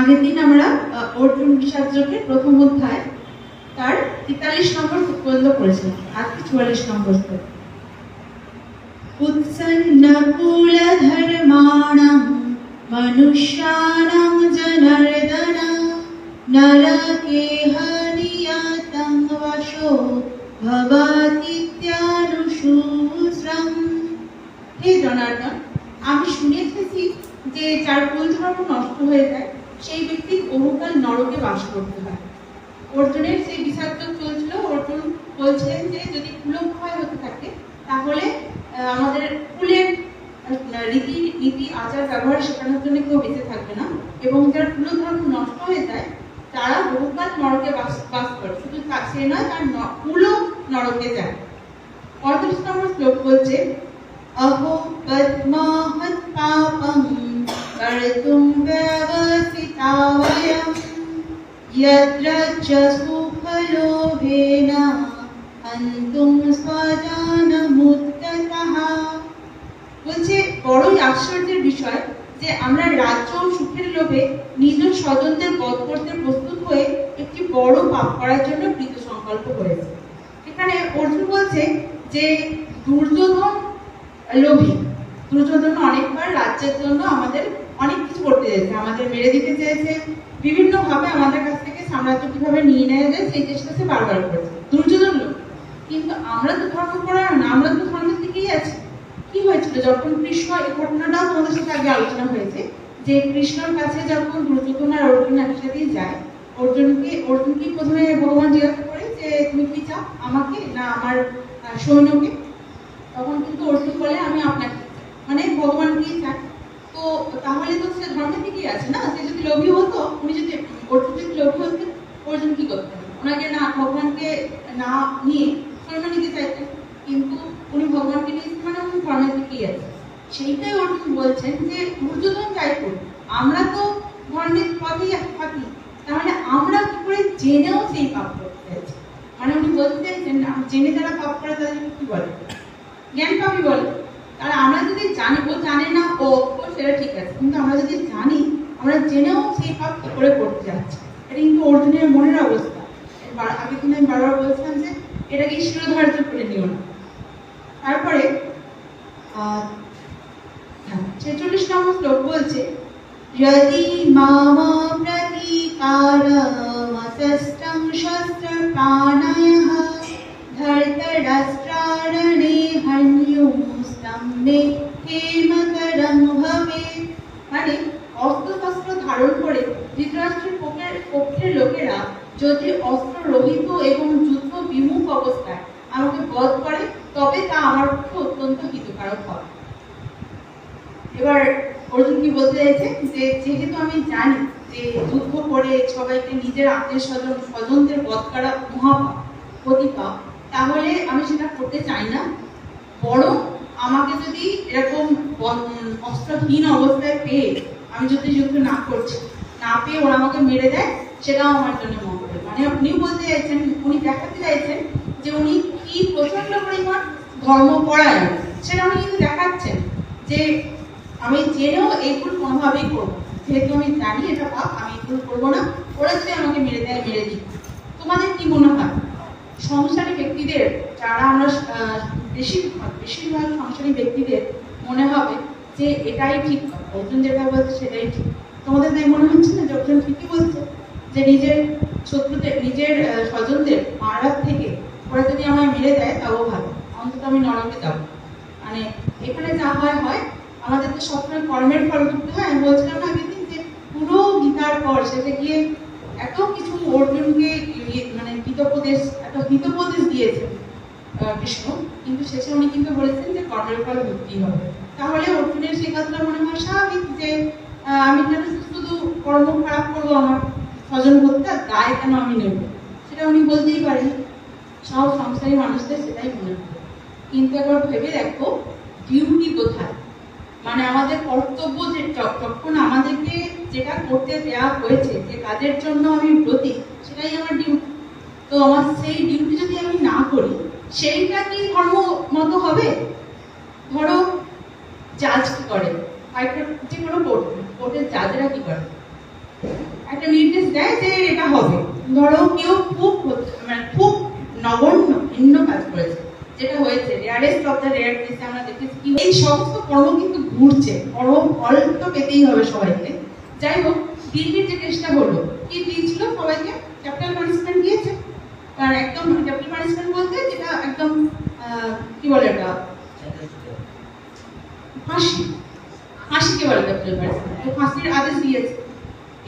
আগের দিন আমরা অর্জুন বিষাদযোগের প্রথম অধ্যায় তার 43 নম্বর পর্যন্ত পড়েছিলাম। আজকে 44 নম্বর স্তর। উৎসন্নকুলধর্মাণাং মনুষ্যাণাং জনার্দন নরকেহ নিয়তং বশো ভবতীত্যানুশূশ্রম। হে জনার্দন, আমি শুনে এসেছি যে যার কুল ধর্ম নষ্ট হয়ে যায় সেই ব্যক্তি বহুকাল নরকে বাস করতে হয়। অর্জুনের সেই বিষাদ চলছিল। অর্জুন বলছিলেন যে যদি কুলক্ষয় হতে থাকে তাহলে আমাদের কুলের রীতি নীতি আচার ব্যবহার শেখানোর জন্য কেউ বেঁচে থাকবে না, এবং যার কুল ধর্ম নষ্ট হয়ে যায় তারা বহুকাল নরকে বাস করে। শুধু সে নয়, তার কুলও নরকে যায়। 38 নম্বর শ্লোক বলছে, अहो पद्माहत पापं कर्तुं व्यवसिता वयं यत्र च सुखलोभेन हन्तुं स्वजनमुत्ततः। বলছে বড়ই আশ্চর্যের বিষয় যে আমরা রাজ্য ও সুখের লোভে নিজ স্বজনদের বধ করতে প্রস্তুত হয়ে একটি বড় পাপ করার জন্য কৃত সংকল্প করেছে। এখানে অর্জুন বলছে যে দুর্যোধন লোভী। দুর্যোধন অনেকবার রাজ্যের জন্য আমাদের অনেক কিছু করতে চেয়েছে, আমাদের মেরে দিতে চেয়েছে, বিভিন্ন ভাবে আমাদের কাছ থেকে সাম্রাজ্য কিভাবে নিয়ে নেওয়া যায় সেই চেষ্টা সে বারবার করেছে। দুর্যোধন লোক। কিন্তু আমরা তো ধর্ম পরায়ণ না, আমরা তো ধর্মের দিকেই আছি। কি হয়েছিল যখন কৃষ্ণ, এই ঘটনাটাও তোমাদের সাথে আগে আলোচনা হয়েছে যে কৃষ্ণর কাছে যখন দুর্যোধন আর অর্জুন একসাথেই যায়, অর্জুনকে প্রথমে ভগবান জিজ্ঞাসা করে যে তুমি কি চাও, আমাকে না আমার সৈন্যকে? তখন কিন্তু অর্জুন বলে আমি আপনাকে, মানে ভগবানকেই চাই। তো তাহলে তো সে ধর্মের দিকেই আছে না। সে যদি লোভী হতো, উনি যদি অর্জুন যদি লোভী হতেন, অর্জুন কি করতেন? ওনাকে না ভগবানকে না নিয়ে সৈন্য নিতে চাইতেন, কিন্তু উনি ভগবানকে নিয়েছেন মানে উনি ধর্মের দিকেই আছে। সেইটাই অর্জুন বলছেন যে দুর্যোধন যাই করুন, আমরা তো ধর্মের পথেই থাকি, তাহলে আমরা কি করে জেনেও সেই পাপ করতে চাইছি? মানে উনি বলতে চাইছেন জেনে যারা পাপ করে তাদেরকে কি বলে? জ্ঞান পাপী বলে। তারা আমরা যদি জানি, ও জানে না ও সেটা ঠিক আছে, কিন্তু আমরা যদি জানি, আমরা জেনেও সেই পাপ কি করে করতে যাচ্ছি। এটা কিন্তু অর্জুনের মনের অবস্থা। আগের দিন আমি বারবার বলছিলাম যে এটাকে শিরোধার্য করে নিও না। তারপরে 46 নম্বর শ্লোক বলছে, यदि माम प्रतीकारमसस्तं शस्त्रपाणयः धर्तराष्ट्रारणे हन्युस्तं मे हेमकरं भवेत्। মানে অস্ত্র ধারণ করে ধৃতরাষ্ট্রের পক্ষের লোকেরা যদি অস্ত্র রহিত এবং যুদ্ধ বিমুখ অবস্থায় আমাকে বধ করে তবে তা আমার পক্ষে অত্যন্ত হিতকারক হবে। এবার অর্জুন কি বলতে চাইছে যে যেহেতু আমি জানি যে যুদ্ধ করে সবাইকে নিজের আত্মীয় স্বজনদের বধ করা মহাপাপ, প্রতিপাপ, তাহলে আমি সেটা করতে চাই না। বরং আমাকে যদি এরকম অস্ত্রহীন অবস্থায় পেয়ে আমি যদি যুদ্ধ না করছি, না পেয়ে ওরা আমাকে মেরে দেয়, সেটাও আমার জন্য মঙ্গল। মানে উনি বলতে চাইছেন, উনি দেখাতে চাইছেন যে উনি কি প্রচন্ড পরিমাণ ধর্মপরায়ণ, সেটা উনি কিন্তু দেখাচ্ছেন যে আমি জেনেও এই ভুল কোনোভাবেই করবো। যেহেতু আমি জানি এটা পাপ, আমি এই ভুল করবো না। ওরা যদি আমাকে মেরে দেয়, মেরে দিই। তোমাদের কি মনে হয় সংসারী ব্যক্তিদের, যারা আমরা বেশিরভাগ সংসারী ব্যক্তিদের মনে হবে যে এটাই ঠিক কথা, অর্জুন যেটা বলছে সেটাই ঠিক? তোমাদের তাই মনে হচ্ছে না যে অর্জুন ঠিকই বলছে? যে নিজের শত্রুদের, নিজের স্বজনদের মারার থেকে ওরা যদি আমায় মেরে দেয় তাও ভালো, অন্তত আমি নরকে যাবো। মানে এখানে যা হয় হয়, আমাদের তো সবসময় কর্মের ফল করতে হয়। আমি বলছিলাম না আগের দিন যে পুরো গীতার পর শেষে গিয়ে এত কিছু অর্জুনকে মানে হিতোপদেশ দিয়েছে কৃষ্ণ, কিন্তু শেষে উনি কিন্তু বলেছেন যে কর্মের ফল ভুগতেই হবে। তাহলে অর্জুনের সেই কথাটা মনে হয় স্বাভাবিক যে আমি কেন শুধু কর্ম খারাপ করবো, আমার স্বজন হত্যা দায় কেন আমি নেব? সেটা উনি বলতেই পারেন। সব সংসারী মানুষদের সেটাই মনে হয়। কিন্তু একবার ভেবে দেখো ডিউটি কোথায়? মানে আমাদের কর্তব্য, যে যখন আমাদেরকে যেটা করতে দেওয়া হয়েছে, যে কাজের জন্য আমি ব্রতী, সেটাই আমার ডিউটি। তো আমার সেই ডিউটি যদি আমি না করি, সেইটা কি ধর্ম মতো হবে? ধরো জাজ কি করে, যে কোনো কোর্টের জাজেরা কি করে, একটা নির্দেশ দেয় যে এটা হবে। ধরো কেউ খুব মানে খুব নগণ্য ভিন্ন কাজ করেছে, যেটা হয়েছে রেয়ারেস্ট অফ দ্য রেয়ার কেসে আমরা দেখেছি কি এই সমস্ত কর্ম কিন্তু ঘুরছে, ফল তো পেতেই হবে সবাইকে। যাই হোক, দিল্লির যে কেসটা হলো, কি দিয়েছিল সবাইকে? ক্যাপিটাল পানিশমেন্ট দিয়েছে। আর একদম ক্যাপিটাল পানিশমেন্ট বলতে যেটা একদম কি বলে এটা, ফাঁসিকে বলে ক্যাপিটাল পানিশমেন্ট। তো ফাঁসির আদেশ দিয়েছে।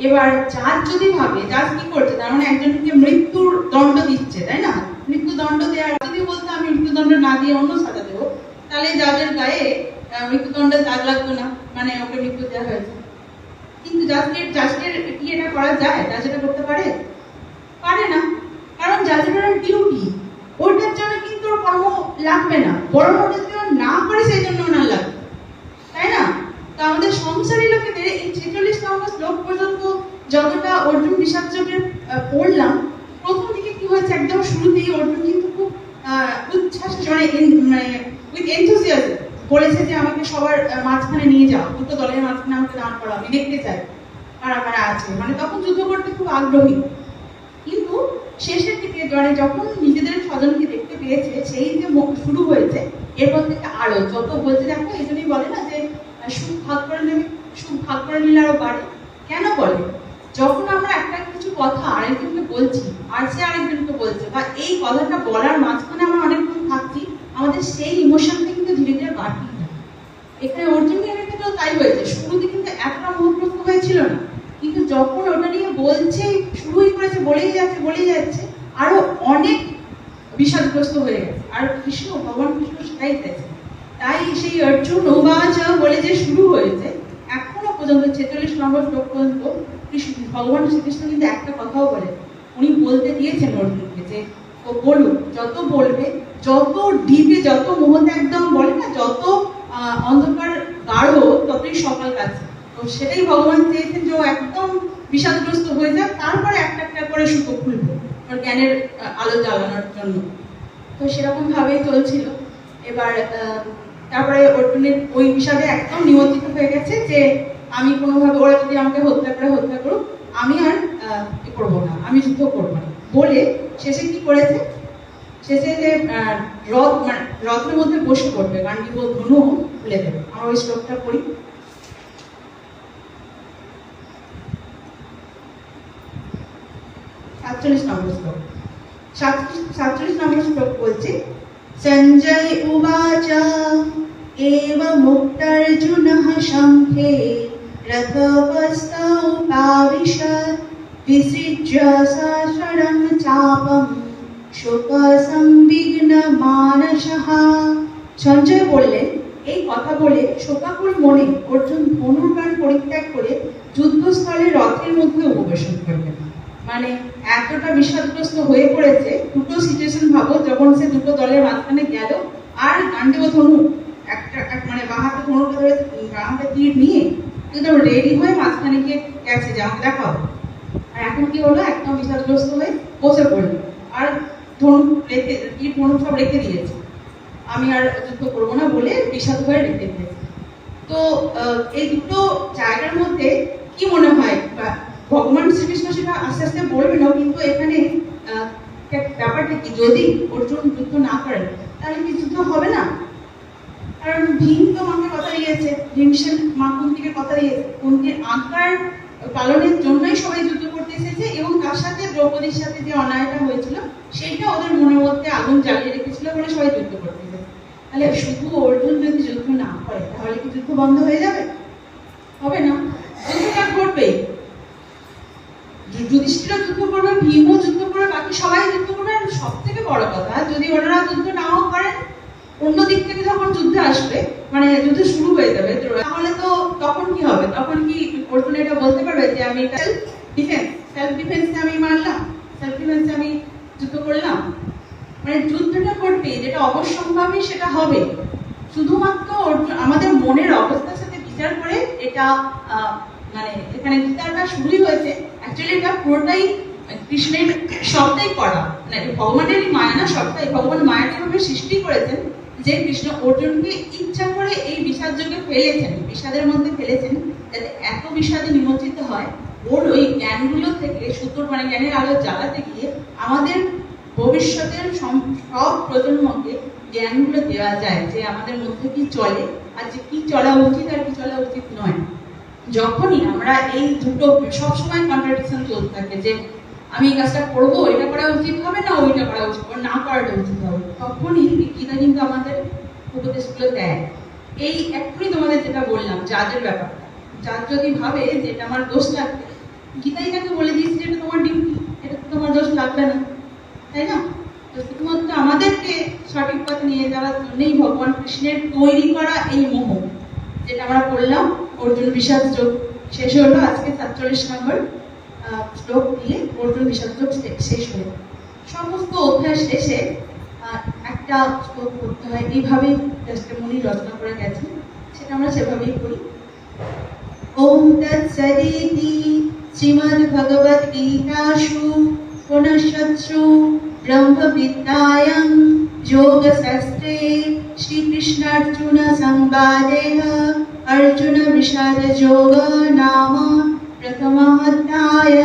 এবার জাজ যদি ভাবে, জাজ কি করছে, তার মানে একজনকে মৃত্যুর দণ্ড দিচ্ছে, তাই না? মৃত্যুদণ্ড দেওয়ার যদি বলতে আমি মৃত্যুদণ্ড না দিয়ে অন্য সাজা দেবো, তাহলে জাজের গায়ে মৃত্যুদণ্ডের দাগ লাগতো না, মানে ওকে মৃত্যু দেওয়া হয়েছে। কিন্তু জাজের কি এটা করা যায়? জাজ এটা করতে পারে? পারে না, কারণ জাজের ডিউটি, ওইটার জন্য কিন্তু ওর কর্ম লাগবে না, বরং ওটা যদি না করে সেই জন্য ওনার লাগবে, তাই না? তো আমাদের সংসারী লোকেদের এই 46 নম্বর শ্লোক পর্যন্ত যতটা অর্জুন বিষাদ যোগের পড়লাম, প্রথম দিকে কি হয়েছে, একদম শুরুতেই অর্জুন কিন্তু খুব উচ্ছ্বাস মানে উইথ এনথুসিয়াজম বলেছে যে আমাকে সবার মাঝখানে নিয়ে যাও, দুটো দলের মাঝখানে আমাকে দাঁড় করাও, আমি দেখতে চাই কারা কারা আছে, মানে তখন যুদ্ধ করতে খুব আগ্রহী। কিন্তু শেষের দিকে যখন নিজেদের স্বজনকে দেখতে পেয়েছে, সেই যে শুরু হয়েছে, এরপর থেকে আরো যত বলতে দেখো, এই জন্যই বলে না যে সুখ ভাগ করে নেবে, সুখ ভাগ করে নিলে আরো বাড়ে। কেন বলে? যখন আমরা একটা কিছু কথা আরেকজনকে বলছি, আর সে আরেকজনকে বলছে, বা এই কথাটা বলার মাঝখানে আমরা অনেকক্ষণ থাকছি, আমাদের সেই ইমোশনটা কিন্তু ধীরে ধীরে বাড়তে থাকে। এখানে অর্জুনের ক্ষেত্রেও তাই হয়েছে। শুরুতে কিন্তু এতটা মোহগ্রস্ত হয়েছিল না, কিন্তু যখন ওটা নিয়ে বলছে, শুরুই করেছে, বলেই যাচ্ছে, আরো অনেক বিষাদগ্রস্ত হয়ে গেছে। আর ভগবান কৃষ্ণ সেটাই চাইছে। তাই সেই অর্জুন উবাচ বলে যে শুরু হয়েছে, এখনো পর্যন্ত 46 নম্বর শ্লোক পর্যন্ত ভগবান শ্রীকৃষ্ণ কিন্তু একটা কথাও বলে, উনি বলতে দিয়েছেন অর্জুনকে যে ও বলুক, যত বলবে, যত ডিপে, যত মোহতে একদম বলে না, যত অন্ধকার গাঢ়, ততই সকাল কাছে। তো সেটাই ভগবান চেয়েছেন যে ও একদম বিষাদগ্রস্ত হয়ে যাক, তারপরে একটা একটা করে সুতো খুলবো ওর জ্ঞানের আলো জ্বালানোর জন্য। তো সেরকম ভাবেই চলছিল। এবার তারপরে অর্জুনের ওই বিষাদে একদম নিমজ্জিত হয়ে গেছে যে আমি কোনোভাবে, ওরা যদি আমাকে হত্যা করুক, আমি আর করবো না, আমি যুদ্ধ করবো না বলে শেষে কি করেছে, শেষে যে রথের মধ্যে বসে পড়বে, গান্ডীব ধনু খুলে দেবে। আমরা ওই শ্লোকটা পড়ি। 47 নম্বর শ্লোক। 47 নম্বর শ্লোক বলছে, সঞ্জয় উবাচ এব মুক্তার্জুনঃ শঙ্খে রথোপস্থৌ উপাবিশৎ বিসৃজ্য সহস্রং চাপম শোক সংবিঘ্ন মানসঃ। সঞ্জয় বললেন, এই কথা বলে শোকাকুল মনে অর্জুন ধনুর্বাণ পরিত্যাগ করে যুদ্ধস্থলে রথের মধ্যে উপবেশন করবেন। মানে এতটা বিষাদগ্রস্ত হয়ে পড়েছে। দুটো সিচুয়েশন ভাবো, যখন সে দুটো দলের মাঝখানে গেল, আর গান্ডীব ধনু মানে বাঁ হাতে ধনুটা ধরে, বাঁ হাতে তীর নিয়ে একদম রেডি হয়ে মাঝখানে গিয়ে গেছে যে আমাকে দেখাও। আর এখন কি হলো, একদম বিষাদগ্রস্ত হয়ে বসে পড়লো, আর ধনু রেখে, তীর ধনু সব রেখে দিয়েছে, আমি আর যুদ্ধ করবো না বলে বিষাদ হয়ে রেখে দিয়েছে। তো এই দুটো জায়গার মধ্যে কি মনে হয়, ভগবান শ্রীকৃষ্ণ সেটা আস্তে আস্তে বলবেন, কিন্তু এখানে ব্যাপারটা কি, যদি অর্জুন যুদ্ধ না করেন তাহলে কি যুদ্ধ হবে না? কারণ ভীম তো মাকে কথা দিয়েছে, ভীমসেন মা কুন্তিকে কথা দিয়েছে, কুন্তির আজ্ঞার পালনের জন্যই সবাই যুদ্ধ করতে এসেছে, এবং তার সাথে দ্রৌপদীর সাথে যে অন্যায়টা হয়েছিল সেইটা ওদের মনের মধ্যে আগুন জ্বালিয়ে রেখেছিল বলে সবাই যুদ্ধ করতে এসেছে। তাহলে শুধু অর্জুন যদি যুদ্ধ না করে তাহলে কি যুদ্ধ বন্ধ হয়ে যাবে? হবে না, যুদ্ধটা ঘটবেই। যুধিষ্ঠিরও যুদ্ধ করবে, ভীমও যুদ্ধ করবে, বাকি সবাই যুদ্ধ করবে। আর সব থেকে বড় কথা, যদি ওনারা যুদ্ধ নাও করেন, অন্য দিক থেকে যখন যুদ্ধে আসবে, মানে যুদ্ধ শুরু হয়ে যাবে, তাহলে তো তখন কি হবে? তখন কি অর্জুন এটা বলতে পারবে যে আমি সেলফ ডিফেন্সে আমি মারলাম, সেলফ ডিফেন্সে আমি যুদ্ধ করলাম? মানে যুদ্ধটা করবে, যেটা অবশ্যম্ভাবী সেটা হবে। শুধুমাত্র আমাদের মনের অবস্থার সাথে বিচার করে এটা মানে এখানে গীতাটা শুরুই হয়েছে, অ্যাকচুয়ালি এটা পুরোটাই কৃষ্ণের সবটাই করা, মানে ভগবানেরই মায়া না, সবটাই ভগবান মায়াটা ভাবে সৃষ্টি করেছেন যে কৃষ্ণ অর্জুনকে ইচ্ছা করে এই বিষাদ যোগে ফেলেছেন, বিষাদের মধ্যে ফেলেছেন, যাতে এত বিষাদে নিমজ্জিত হয় ওর ওই জ্ঞানগুলো থেকে সুতোর মানে জ্ঞানের আলো জ্বালাতে গিয়ে আমাদের ভবিষ্যতের সব প্রজন্মকে জ্ঞানগুলো দেওয়া যায় যে আমাদের মধ্যে কি চলে আর যে কি চলা উচিত আর কি চলা উচিত নয়। যখনই আমরা এই দুটো সবসময় কন্ট্রাডিকশন চলতে থাকে যে আমি এই কাজটা করবো, এটা করা উচিত হবে না, ওইটা করা উচিত হবে না, করাটা উচিত হবে, তখনই গীতা কিন্তু আমাদের উপদেশগুলো দেয়। এই এক্ষুনি তোমাদের যেটা বললাম জাজের ব্যাপারটা, জাজ যদি ভাবে যে এটা আমার দোষ লাগবে, গীতাই তাকে বলে দিয়েছে এটা তোমার ডিউটি, এটা তোমার দোষ লাগবে না, তাই না? তো শুধুমাত্র আমাদেরকে সঠিক পথে নিয়ে যাওয়ার জন্যই ভগবান কৃষ্ণের তৈরি করা এই মোহ, যেটা আমরা করলাম অর্জুন বিষাদ যোগ শেষ হলো আজকে 47 নম্বর শ্লোক দিয়ে অর্জুন বিষাদ যোগ শেষ হলো। সমস্ত অধ্যায় শেষে একটা শ্লোক করতে হয়, এইভাবেই মুনি রচনা করে গেছেন, সেটা আমরা সেভাবেই করি। ওম তৎসদিতি শ্রীমদ্ ভগবদ গীতাসু পুনশ্চু ব্রহ্মবিদ্যায়াং যোগশাস্ত্রে শ্রীকৃষ্ণার্জুন সংবাদেঃ अर्जुन विषाद योग नाम प्रथम अध्याय।